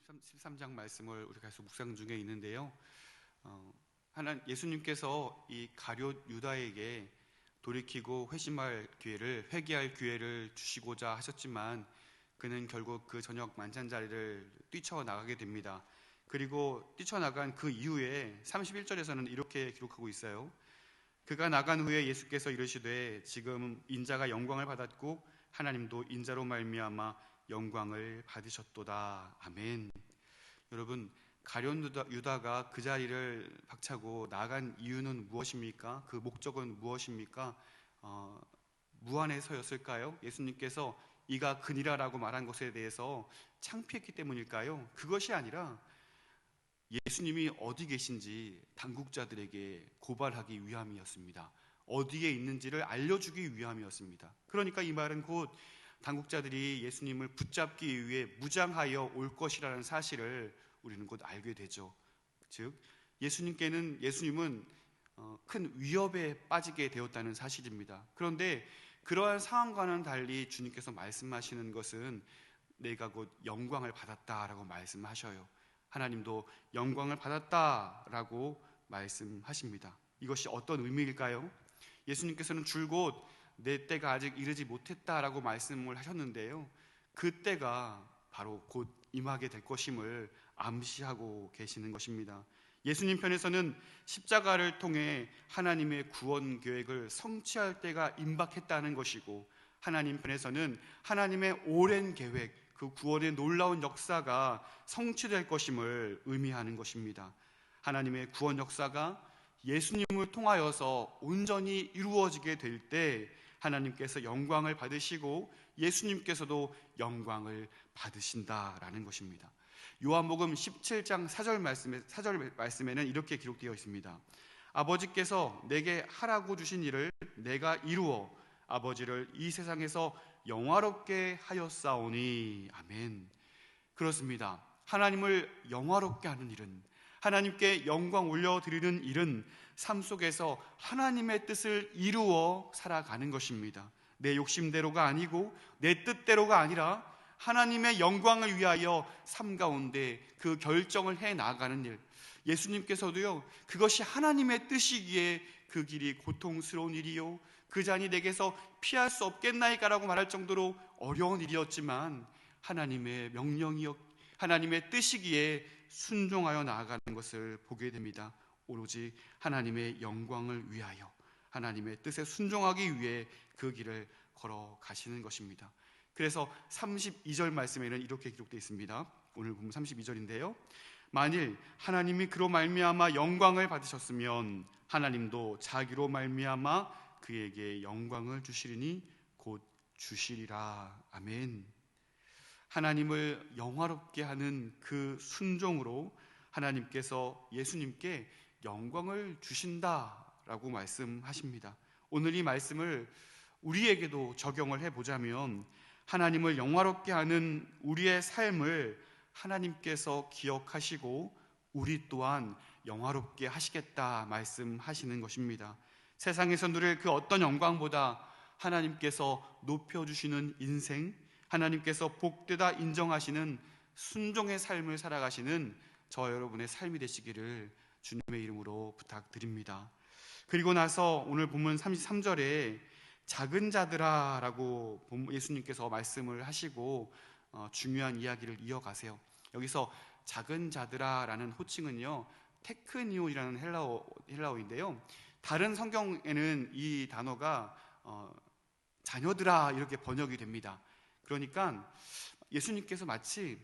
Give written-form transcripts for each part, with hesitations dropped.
13장 말씀을 우리가 계속 묵상 중에 있는데요. 예수님께서 이 가룟 유다에게 돌이키고 회개할 기회를 주시고자 하셨지만 그는 결국 그 저녁 만찬자리를 뛰쳐나가게 됩니다. 그리고 뛰쳐나간 그 이후에 31절에서는 이렇게 기록하고 있어요. 그가 나간 후에 예수께서 이르시되 지금 인자가 영광을 받았고 하나님도 인자로 말미암아 영광을 받으셨도다. 아멘. 여러분, 가룟 유다가 그 자리를 박차고 나간 이유는 무엇입니까? 그 목적은 무엇입니까? 무안에서였을까요? 예수님께서 이가 그니라라고 말한 것에 대해서 창피했기 때문일까요? 그것이 아니라 예수님이 어디 계신지 당국자들에게 고발하기 위함이었습니다. 어디에 있는지를 알려주기 위함이었습니다. 그러니까 이 말은 곧 당국자들이 예수님을 붙잡기 위해 무장하여 올 것이라는 사실을 우리는 곧 알게 되죠. 즉 예수님은 큰 위협에 빠지게 되었다는 사실입니다. 그런데 그러한 상황과는 달리 주님께서 말씀하시는 것은 내가 곧 영광을 받았다라고 말씀하셔요. 하나님도 영광을 받았다라고 말씀하십니다. 이것이 어떤 의미일까요? 예수님께서는 줄곧 내 때가 아직 이르지 못했다라고 말씀을 하셨는데요, 그 때가 바로 곧 임하게 될 것임을 암시하고 계시는 것입니다. 예수님 편에서는 십자가를 통해 하나님의 구원 계획을 성취할 때가 임박했다는 것이고, 하나님 편에서는 하나님의 오랜 계획, 그 구원의 놀라운 역사가 성취될 것임을 의미하는 것입니다. 하나님의 구원 역사가 예수님을 통하여서 온전히 이루어지게 될 때 하나님께서 영광을 받으시고 예수님께서도 영광을 받으신다라는 것입니다. 요한복음 17장 4절 말씀에는 이렇게 기록되어 있습니다. 아버지께서 내게 하라고 주신 일을 내가 이루어 아버지를 이 세상에서 영화롭게 하였사오니. 아멘. 그렇습니다. 하나님을 영화롭게 하는 일은, 하나님께 영광 올려드리는 일은 삶 속에서 하나님의 뜻을 이루어 살아가는 것입니다. 내 욕심대로가 아니고 내 뜻대로가 아니라 하나님의 영광을 위하여 삶 가운데 그 결정을 해 나가는 일, 예수님께서도요, 그것이 하나님의 뜻이기에 그 길이 고통스러운 일이요 그 잔이 내게서 피할 수 없겠나이까라고 말할 정도로 어려운 일이었지만 하나님의 명령이었, 하나님의 뜻이기에 순종하여 나아가는 것을 보게 됩니다. 오로지 하나님의 영광을 위하여, 하나님의 뜻에 순종하기 위해 그 길을 걸어가시는 것입니다. 그래서 32절 말씀에는 이렇게 기록되어 있습니다. 오늘 보면 32절인데요. 만일 하나님이 그로 말미암아 영광을 받으셨으면 하나님도 자기로 말미암아 그에게 영광을 주시리니 곧 주시리라. 아멘. 하나님을 영화롭게 하는 그 순종으로 하나님께서 예수님께 영광을 주신다라고 말씀하십니다. 오늘 이 말씀을 우리에게도 적용을 해보자면 하나님을 영화롭게 하는 우리의 삶을 하나님께서 기억하시고 우리 또한 영화롭게 하시겠다 말씀하시는 것입니다. 세상에서 누릴 그 어떤 영광보다 하나님께서 높여주시는 인생, 하나님께서 복되다 인정하시는 순종의 삶을 살아가시는 저 여러분의 삶이 되시기를 주님의 이름으로 부탁드립니다. 그리고 나서 오늘 본문 33절에 작은 자들아 라고 예수님께서 말씀을 하시고 중요한 이야기를 이어가세요. 여기서 작은 자들아 라는 호칭은요, 테크니온이라는 헬라어인데요, 다른 성경에는 이 단어가 자녀들아 이렇게 번역이 됩니다. 그러니까 예수님께서 마치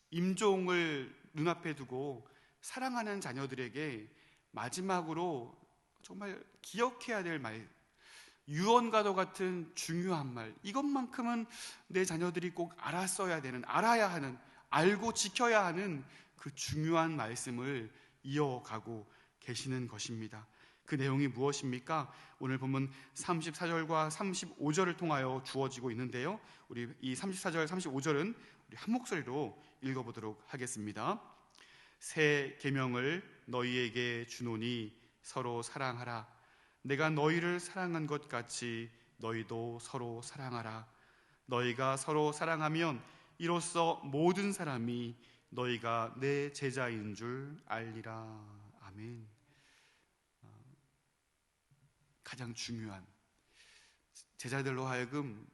임종을 눈앞에 두고 사랑하는 자녀들에게 마지막으로 정말 기억해야 될 말, 유언과도 같은 중요한 말, 이것만큼은 내 자녀들이 꼭 알아야 하는, 알고 지켜야 하는 그 중요한 말씀을 이어가고 계시는 것입니다. 그 내용이 무엇입니까? 오늘 본문 34절과 35절을 통하여 주어지고 있는데요, 우리 이 34절, 35절은 우리 한 목소리로 읽어보도록 하겠습니다. 새 계명을 너희에게 주노니 서로 사랑하라. 내가 너희를 사랑한 것 같이 너희도 서로 사랑하라. 너희가 서로 사랑하면 이로써 모든 사람이 너희가 내 제자인 줄 알리라. 아멘. 가장 중요한, 제자들로 하여금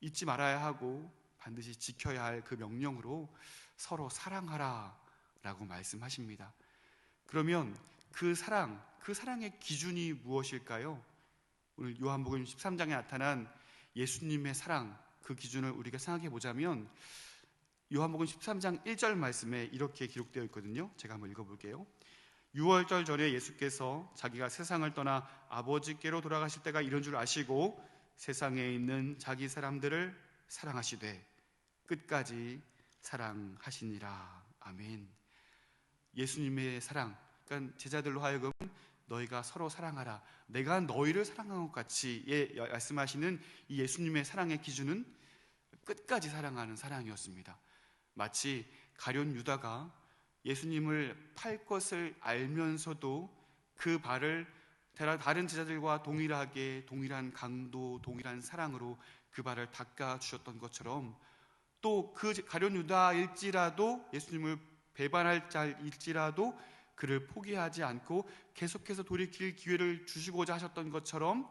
잊지 말아야 하고 반드시 지켜야 할 그 명령으로 서로 사랑하라 라고 말씀하십니다. 그러면 그 사랑의 기준이 무엇일까요? 오늘 요한복음 13장에 나타난 예수님의 사랑, 그 기준을 우리가 생각해 보자면 요한복음 13장 1절 말씀에 이렇게 기록되어 있거든요. 제가 한번 읽어볼게요. 6월절 전에 예수께서 자기가 세상을 떠나 아버지께로 돌아가실 때가 이런 줄 아시고 세상에 있는 자기 사람들을 사랑하시되 끝까지 사랑하시니라. 아멘. 예수님의 사랑, 그러니까 제자들로 하여금 너희가 서로 사랑하라, 내가 너희를 사랑한 것 같이 말씀하시는 이 예수님의 사랑의 기준은 끝까지 사랑하는 사랑이었습니다. 마치 가룟 유다가 예수님을 팔 것을 알면서도 그 발을 다른 제자들과 동일한 강도, 동일한 사랑으로 그 발을 닦아주셨던 것처럼, 또 그 가룟 유다일지라도, 예수님을 배반할 자일지라도 그를 포기하지 않고 계속해서 돌이킬 기회를 주시고자 하셨던 것처럼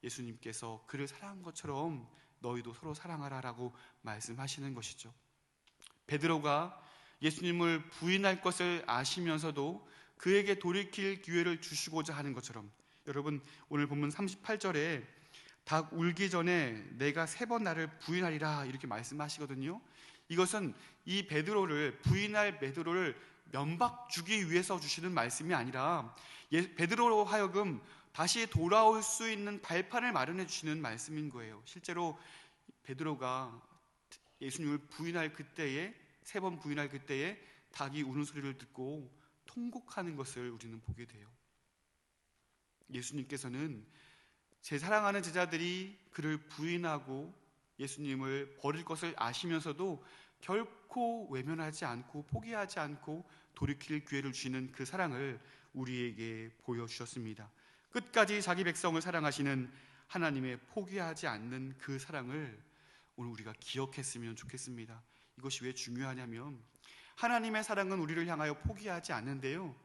예수님께서 그를 사랑한 것처럼 너희도 서로 사랑하라라고 말씀하시는 것이죠. 베드로가 예수님을 부인할 것을 아시면서도 그에게 돌이킬 기회를 주시고자 하는 것처럼, 여러분 오늘 본문 38절에 닭 울기 전에 내가 3번 나를 부인하리라 이렇게 말씀하시거든요. 이것은 이 부인할 베드로를 면박 주기 위해서 주시는 말씀이 아니라 베드로로 하여금 다시 돌아올 수 있는 발판을 마련해 주시는 말씀인 거예요. 실제로 베드로가 예수님을 부인할 그때에, 3번 부인할 그때에 닭이 우는 소리를 듣고 통곡하는 것을 우리는 보게 돼요. 예수님께서는 제 사랑하는 제자들이 그를 부인하고 예수님을 버릴 것을 아시면서도 결코 외면하지 않고 포기하지 않고 돌이킬 기회를 주시는 그 사랑을 우리에게 보여주셨습니다. 끝까지 자기 백성을 사랑하시는 하나님의 포기하지 않는 그 사랑을 오늘 우리가 기억했으면 좋겠습니다. 이것이 왜 중요하냐면 하나님의 사랑은 우리를 향하여 포기하지 않는데요,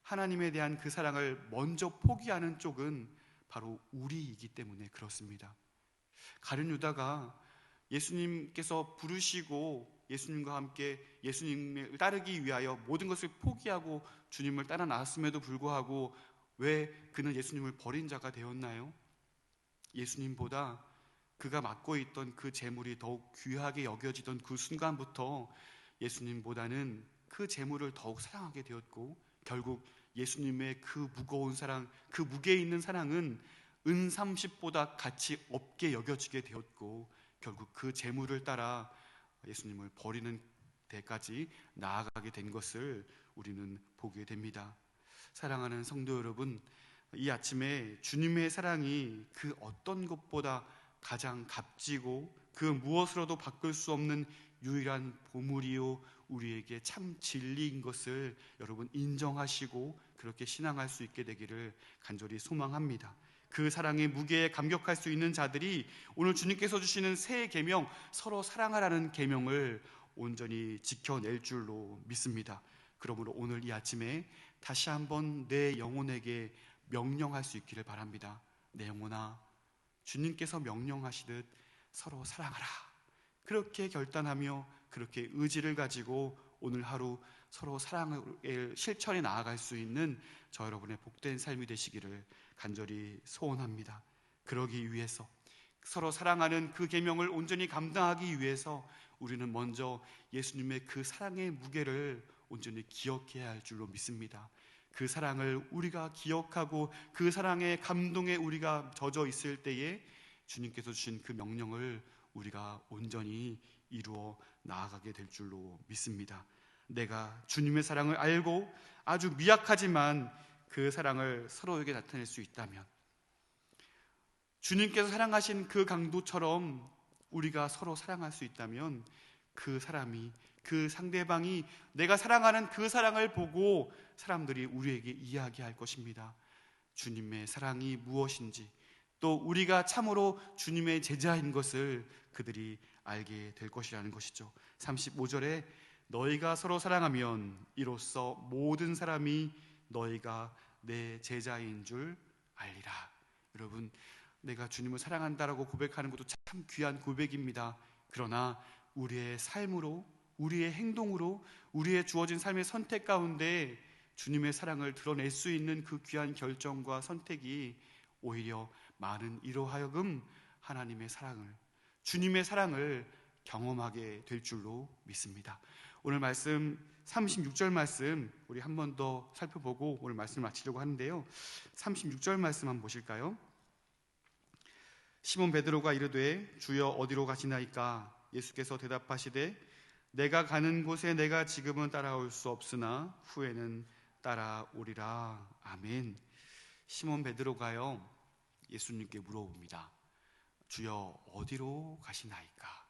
하나님에 대한 그 사랑을 먼저 포기하는 쪽은 바로 우리이기 때문에 그렇습니다. 가룟 유다가 예수님께서 부르시고 예수님과 함께 예수님을 따르기 위하여 모든 것을 포기하고 주님을 따라 나왔음에도 불구하고 왜 그는 예수님을 버린 자가 되었나요? 예수님보다 그가 맡고 있던 그 재물이 더욱 귀하게 여겨지던 그 순간부터 예수님보다는 그 재물을 더욱 사랑하게 되었고, 결국 예수님의 그 무거운 사랑, 그 무게에 있는 사랑은 은 30보다 가치 없게 여겨지게 되었고, 결국 그 재물을 따라 예수님을 버리는 데까지 나아가게 된 것을 우리는 보게 됩니다. 사랑하는 성도 여러분, 이 아침에 주님의 사랑이 그 어떤 것보다 가장 값지고 그 무엇으로도 바꿀 수 없는 유일한 보물이요 우리에게 참 진리인 것을 여러분 인정하시고 그렇게 신앙할 수 있게 되기를 간절히 소망합니다. 그 사랑의 무게에 감격할 수 있는 자들이 오늘 주님께서 주시는 새 계명, 서로 사랑하라는 계명을 온전히 지켜낼 줄로 믿습니다. 그러므로 오늘 이 아침에 다시 한번 내 영혼에게 명령할 수 있기를 바랍니다. 내 영혼아, 주님께서 명령하시듯 서로 사랑하라. 그렇게 결단하며 그렇게 의지를 가지고 오늘 하루 서로 사랑을 실천해 나아갈 수 있는 저 여러분의 복된 삶이 되시기를 간절히 소원합니다. 그러기 위해서, 서로 사랑하는 그 계명을 온전히 감당하기 위해서 우리는 먼저 예수님의 그 사랑의 무게를 온전히 기억해야 할 줄로 믿습니다. 그 사랑을 우리가 기억하고 그 사랑의 감동에 우리가 젖어 있을 때에 주님께서 주신 그 명령을 우리가 온전히 이루어 나아가게 될 줄로 믿습니다. 내가 주님의 사랑을 알고 아주 미약하지만 그 사랑을 서로에게 나타낼 수 있다면, 주님께서 사랑하신 그 강도처럼 우리가 서로 사랑할 수 있다면 그 사람이, 그 상대방이 내가 사랑하는 그 사랑을 보고 사람들이 우리에게 이야기할 것입니다. 주님의 사랑이 무엇인지, 또 우리가 참으로 주님의 제자인 것을 그들이 알게 될 것이라는 것이죠. 35절에 너희가 서로 사랑하면 이로써 모든 사람이 너희가 내 제자인 줄 알리라. 여러분, 내가 주님을 사랑한다라고 고백하는 것도 참 귀한 고백입니다. 그러나 우리의 삶으로, 우리의 행동으로, 우리의 주어진 삶의 선택 가운데 주님의 사랑을 드러낼 수 있는 그 귀한 결정과 선택이 오히려 많은 이로 하여금 하나님의 사랑을, 주님의 사랑을 경험하게 될 줄로 믿습니다. 오늘 말씀 36절 말씀 우리 한 번 더 살펴보고 오늘 말씀을 마치려고 하는데요. 36절 말씀 한번 보실까요? 시몬 베드로가 이르되 주여 어디로 가시나이까? 예수께서 대답하시되 내가 가는 곳에 내가 지금은 따라올 수 없으나 후에는 따라오리라. 아멘. 시몬 베드로가요 예수님께 물어봅니다. 주여 어디로 가시나이까?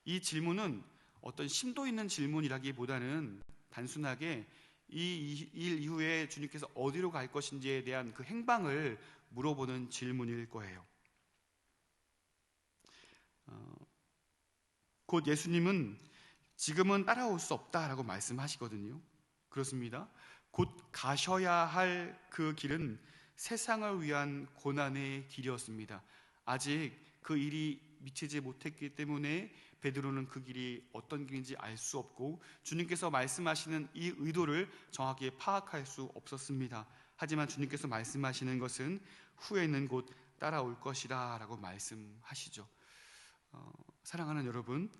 이 질문은 어떤 심도 있는 질문이라기보다는 단순하게 이 일 이후에 주님께서 어디로 갈 것인지에 대한 그 행방을 물어보는 질문일 거예요. 곧 예수님은 지금은 따라올 수 없다라고 말씀하시거든요. 그렇습니다. 곧 가셔야 할 그 길은 세상을 위한 고난의 길이었습니다. 아직 그 일이 미치지 못했기 때문에 베드로는 그 길이 어떤 길인지 알 수 없고 주님께서 말씀하시는 이 의도를 정확히 파악할 수 없었습니다. 하지만 주님께서 말씀하시는 것은 후에는 곧 따라올 것이라 라고 말씀하시죠. 사랑하는 여러분,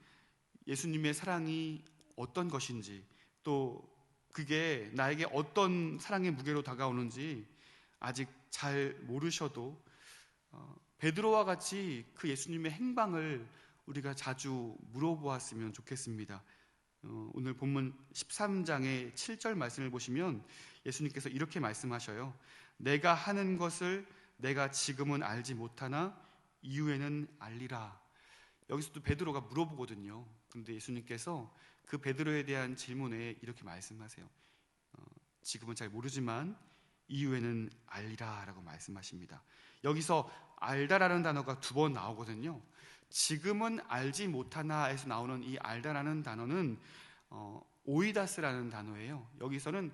예수님의 사랑이 어떤 것인지, 또 그게 나에게 어떤 사랑의 무게로 다가오는지 아직 잘 모르셔도 베드로와 같이 그 예수님의 행방을 우리가 자주 물어보았으면 좋겠습니다. 오늘 본문 13장의 7절 말씀을 보시면 예수님께서 이렇게 말씀하셔요. 내가 하는 것을 내가 지금은 알지 못하나 이후에는 알리라. 여기서도 베드로가 물어보거든요. 그런데 예수님께서 그 베드로에 대한 질문에 이렇게 말씀하세요. 지금은 잘 모르지만 이후에는 알리라 라고 말씀하십니다. 여기서 알다라는 단어가 2번 나오거든요. 지금은 알지 못하나에서 나오는 이 알다라는 단어는 오이다스라는 단어예요. 여기서는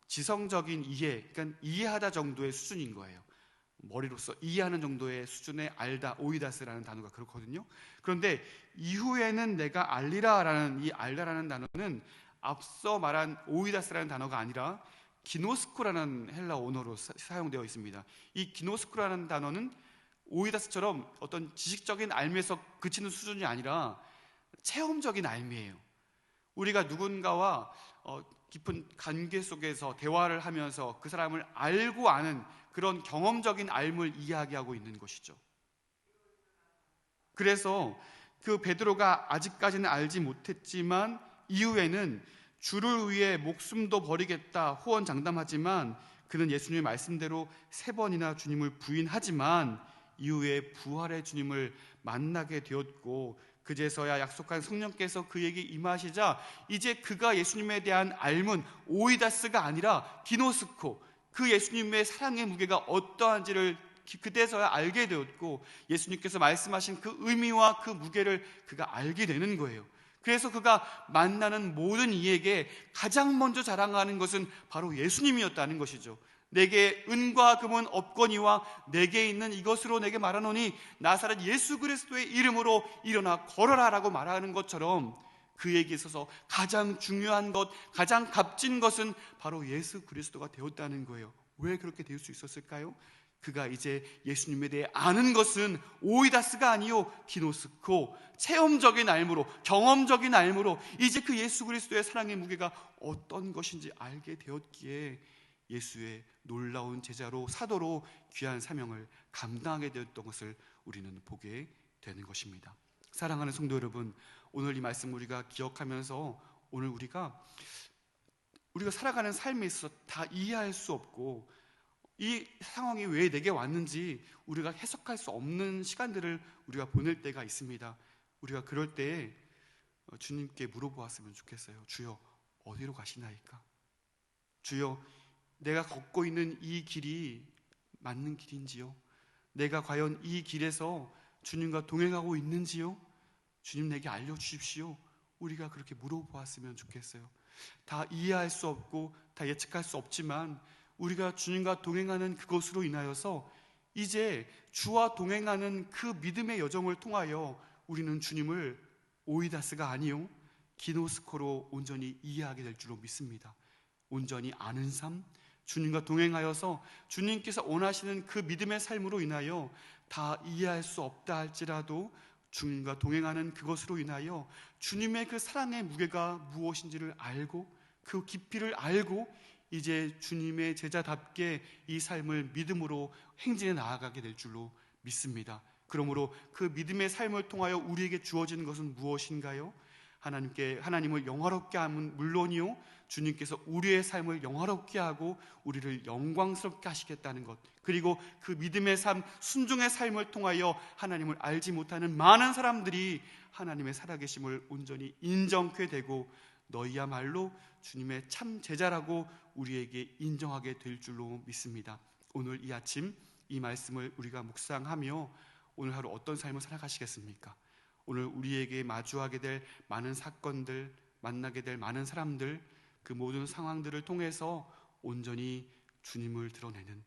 지성적인 이해, 그러니까 이해하다 정도의 수준인 거예요. 머리로서 이해하는 정도의 수준의 알다, 오이다스라는 단어가 그렇거든요. 그런데 이후에는 내가 알리라라는 이 알다라는 단어는 앞서 말한 오이다스라는 단어가 아니라 기노스코라는 헬라 언어로 사용되어 있습니다. 이 기노스코라는 단어는 오이다스처럼 어떤 지식적인 알미에서 그치는 수준이 아니라 체험적인 알미예요. 우리가 누군가와 깊은 관계 속에서 대화를 하면서 그 사람을 알고 아는 그런 경험적인 알을 이야기하고 있는 것이죠. 그래서 그 베드로가 아직까지는 알지 못했지만 이후에는 주를 위해 목숨도 버리겠다 호언장담하지만 그는 예수님의 말씀대로 3번이나 주님을 부인하지만 이후에 부활의 주님을 만나게 되었고 그제서야 약속한 성령께서 그에게 임하시자 이제 그가 예수님에 대한 알문 오이다스가 아니라 기노스코, 그 예수님의 사랑의 무게가 어떠한지를 그때서야 알게 되었고 예수님께서 말씀하신 그 의미와 그 무게를 그가 알게 되는 거예요. 그래서 그가 만나는 모든 이에게 가장 먼저 자랑하는 것은 바로 예수님이었다는 것이죠. 내게 은과 금은 없거니와 내게 있는 이것으로 내게 말하노니 나사렛 예수 그리스도의 이름으로 일어나 걸어라 라고 말하는 것처럼 그에게 있어서 가장 중요한 것, 가장 값진 것은 바로 예수 그리스도가 되었다는 거예요. 왜 그렇게 될 수 있었을까요? 그가 이제 예수님에 대해 아는 것은 오이다스가 아니요 기노스코, 체험적인 알므로, 경험적인 알므로 이제 그 예수 그리스도의 사랑의 무게가 어떤 것인지 알게 되었기에 예수의 놀라운 제자로, 사도로 귀한 사명을 감당하게 되었던 것을 우리는 보게 되는 것입니다. 사랑하는 성도 여러분, 오늘 이 말씀 우리가 기억하면서 오늘 우리가 살아가는 삶에 있어서 다 이해할 수 없고 이 상황이 왜 내게 왔는지 우리가 해석할 수 없는 시간들을 우리가 보낼 때가 있습니다. 우리가 그럴 때 주님께 물어보았으면 좋겠어요. 주여 어디로 가시나이까? 주여 내가 걷고 있는 이 길이 맞는 길인지요? 내가 과연 이 길에서 주님과 동행하고 있는지요? 주님 내게 알려주십시오. 우리가 그렇게 물어보았으면 좋겠어요. 다 이해할 수 없고 다 예측할 수 없지만 우리가 주님과 동행하는 그것으로 인하여서 이제 주와 동행하는 그 믿음의 여정을 통하여 우리는 주님을 오이다스가 아니요 기노스코로 온전히 이해하게 될 줄로 믿습니다. 온전히 아는 삶, 주님과 동행하여서 주님께서 원하시는 그 믿음의 삶으로 인하여 다 이해할 수 없다 할지라도 주님과 동행하는 그것으로 인하여 주님의 그 사랑의 무게가 무엇인지를 알고 그 깊이를 알고 이제 주님의 제자답게 이 삶을 믿음으로 행진해 나아가게 될 줄로 믿습니다. 그러므로 그 믿음의 삶을 통하여 우리에게 주어지는 것은 무엇인가요? 하나님을 영화롭게 함은 물론이요, 주님께서 우리의 삶을 영화롭게 하고 우리를 영광스럽게 하시겠다는 것, 그리고 그 믿음의 삶, 순종의 삶을 통하여 하나님을 알지 못하는 많은 사람들이 하나님의 살아계심을 온전히 인정케 되고 너희야말로 주님의 참 제자라고 우리에게 인정하게 될 줄로 믿습니다. 오늘 이 아침 이 말씀을 우리가 묵상하며 오늘 하루 어떤 삶을 살아가시겠습니까? 오늘 우리에게 마주하게 될 많은 사건들, 만나게 될 많은 사람들, 그 모든 상황들을 통해서 온전히 주님을 드러내는,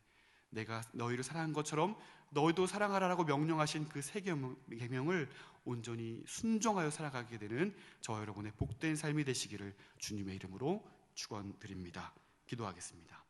내가 너희를 사랑한 것처럼 너희도 사랑하라라고 명령하신 그 세 계명을 온전히 순종하여 살아가게 되는 저와 여러분의 복된 삶이 되시기를 주님의 이름으로 축원드립니다. 기도하겠습니다.